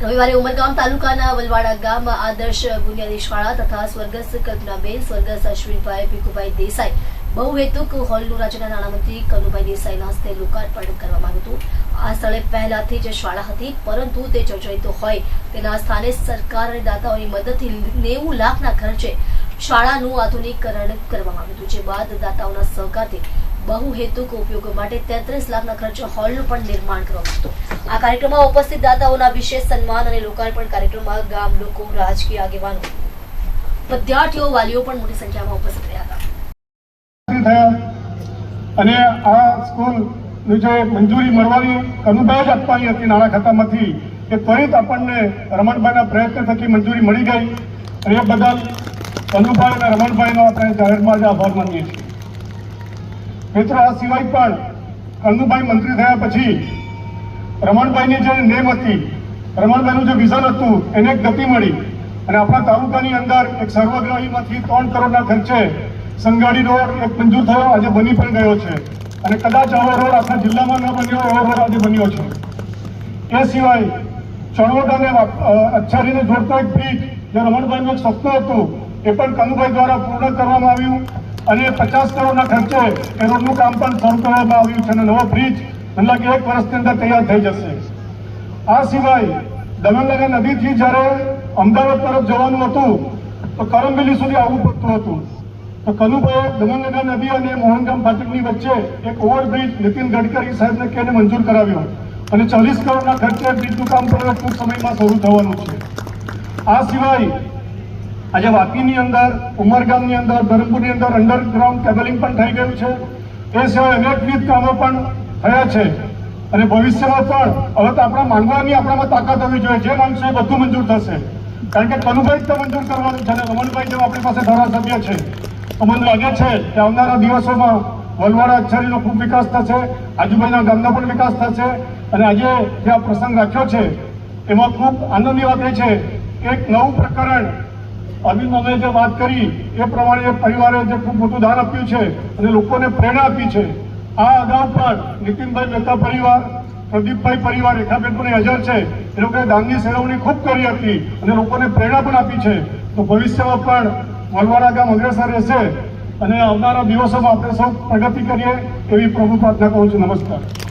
રવિવારે ઉમરગામ તાલુકાના વલવાડા ગામમાં આદર્શ બુનિયાદી શાળા તથા સ્વર્ગસ્થ કલ્પનાબેન, સ્વર્ગસ્થ અશ્વિનભાઈ ભીખુભાઈ દેસાઈ બહુહેતુક હોલનું રાજ્યના નાણામંત્રી કનુભાઈ દેસાઈના હસ્તે લોકાર્પણ કરવામાં આવ્યું હતું। આ સ્થળે પહેલાથી જ શાળા હતી, પરંતુ તે જર્જરિત હોય તેના સ્થાને સરકાર અને દાતાઓની મદદથી 90 લાખના ખર્ચે શાળાનું આધુનિકીકરણ કરવામાં આવ્યું હતું, જે બાદ દાતાઓના સહકારથી બહુહેતુક ઉપયોગ માટે 33 લાખના ખર્ચે હોલનું પણ નિર્માણ કરવામાં આવ્યું। આ કાર્યક્રમમાં ઉપસ્થિત દાતાઓના વિશેષ સન્માન અને લોકાર્પણ કાર્યક્રમમાં ગામ લોકો, રાજકીય આગેવાનો, વિદ્યાર્થીઓ, વાલીઓ પણ મોટી સંખ્યામાં ઉપસ્થિત રહ્યા હતા। અને આ સ્કૂલની જે મંજૂરી મળવાની કનુભાઈ જ આપવાની હતી નાણાં ખાતામાંથી, એ ત્વરિત આપણને રમણભાઈના પ્રયત્ન થકી મંજૂરી મળી ગઈ અને એ બદલ કનુભાઈ અને રમણભાઈનો આપણે જાહેરમાં જ આભાર માનીએ છીએ। મિત્રો, આ સિવાય પણ કનુભાઈ મંત્રી થયા પછી રમણભાઈની જે નેમ હતી, રમણભાઈનું જે વિઝન હતું, એને એક ગતિ મળી અને આપણા તાલુકાની અંદર એક સર્વગ્રાહીમાંથી 3 કરોડના ખર્ચે સંગાડી રોડ એક મંજૂર થયો, આજે બની પણ ગયો છે અને કદાચ આવો રોડ આખા જિલ્લામાં ન બન્યો એવો રોડ આજે બન્યો છે। એ સિવાય ચણોદ અને અચ્છારીને જોડતો એક બ્રિજ, જે રમણભાઈનું એક સપનું હતું, એ પણ કનુભાઈ દ્વારા પૂર્ણ કરવામાં આવ્યું અને 50 કરોડના ખર્ચે એ રોડનું કામ પણ શરૂ કરવામાં આવ્યું છે અને નવો બ્રિજ મને લાગે 1 વર્ષની અંદર તૈયાર થઈ જશે। આ સિવાય દમણગંગા નદીથી જ્યારે અમદાવાદ તરફ જવાનું હતું તો કરમબેલી સુધી આવવું પડતું હતું, તો કનુભાઈએ દમણગંગા નદી અને મોહનગામ ફાટકની વચ્ચે એક ઓવરબ્રિજ નીતિન ગડકરી સાહેબને કહીને મંજૂર કરાવ્યો અને 40 કરોડના ખર્ચે બ્રિજનું કામ પણ ટૂંક સમયમાં શરૂ થવાનું છે। આ સિવાય આજે વાપીની અંદર, ઉમરગામની અંદર, ધરમપુરની અંદર અંડરગ્રાઉન્ડ કેબલિંગ પણ થઈ ગયું છે। એ સિવાય અનેકવિધ કામો પણ થયા છે અને ભવિષ્યમાં પણ હવે તો આપણા માંગવાની આપણામાં તાકાત હોવી જોઈએ, જે માંગશે એ બધું મંજૂર થશે, કારણ કે કનુભાઈ જ તો મંજૂર કરવાનું છે અને રમણભાઈ જેવા આપણી પાસે ધારાસભ્ય છે। તો મને લાગે છે કે આવનારા દિવસોમાં વલવાડા અચ્છારીનો ખૂબ વિકાસ થશે, આજુબાજુના ગામનો પણ વિકાસ થશે અને આજે જે આ પ્રસંગ રાખ્યો છે એમાં ખૂબ આનંદની વાત એ છે કે એક નવું પ્રકરણ અરવિંદ મામાએ જે વાત કરી એ પ્રમાણે પરિવારે જે ખૂબ મોટું દાન આપ્યું છે અને લોકોને પ્રેરણા આપી છે। આ અગાઉ પણ નીતિનભાઈ મહેતા પરિવાર, પ્રદીપભાઈ પરિવાર, રેખાબેન પણ હાજર છે, એ લોકોએ દાનની સેવણી ખૂબ કરી હતી અને લોકોને પ્રેરણા પણ આપી છે। તો ભવિષ્યમાં પણ વલવાડા ગામ અગ્રેસર રહેશે અને આવનારા દિવસોમાં આપણે સૌ પ્રગતિ કરીએ એવી પ્રભુ પ્રાર્થના કરું છું। નમસ્કાર।